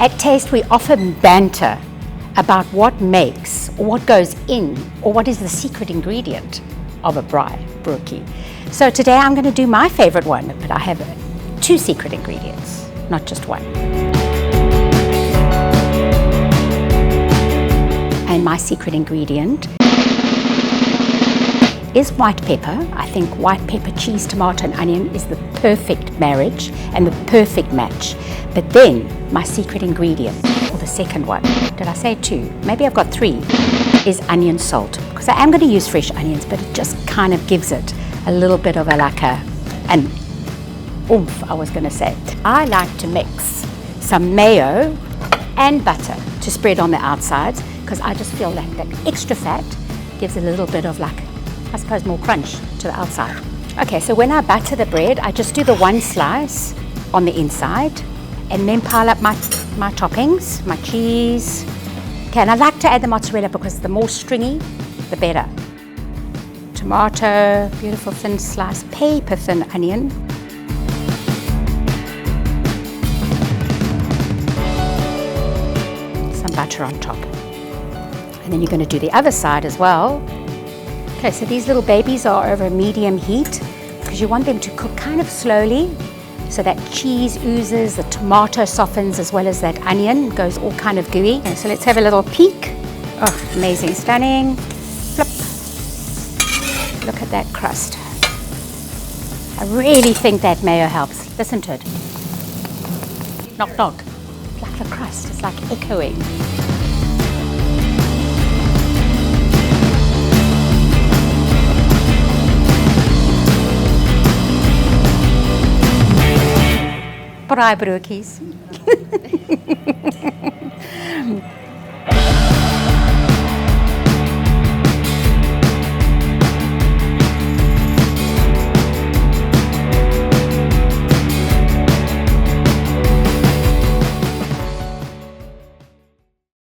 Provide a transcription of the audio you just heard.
At Taste, we often banter about what makes, or what goes in, or what is the secret ingredient of a braaibroodjie. So today I'm going to do my favorite one, but I have 2 secret ingredients, not just one. And my secret ingredient is white pepper. I think white pepper, cheese, tomato and onion is the perfect marriage and the perfect match. But then my secret ingredient, or the second one, did I say 2? Maybe I've got 3, is onion salt. Because I am going to use fresh onions, but it just kind of gives it a little bit of an oomph, I was going to say. I like to mix some mayo and butter to spread on the outsides, because I just feel like that extra fat gives a little bit of, like, I suppose, more crunch to the outside. Okay, so when I butter the bread, I just do the 1 slice on the inside and then pile up my toppings, my cheese. Okay, and I like to add the mozzarella because the more stringy, the better. Tomato, beautiful thin slice, paper thin onion. Some butter on top. And then you're going to do the other side as well. Okay, so these little babies are over medium heat because you want them to cook kind of slowly so that cheese oozes, the tomato softens, as well as that onion goes all kind of gooey. Okay, so let's have a little peek. Oh, amazing, stunning. Flip. Look at that crust. I really think that mayo helps. Listen to it. Knock, knock. It's like the crust, it's like echoing. Braaibroodjies.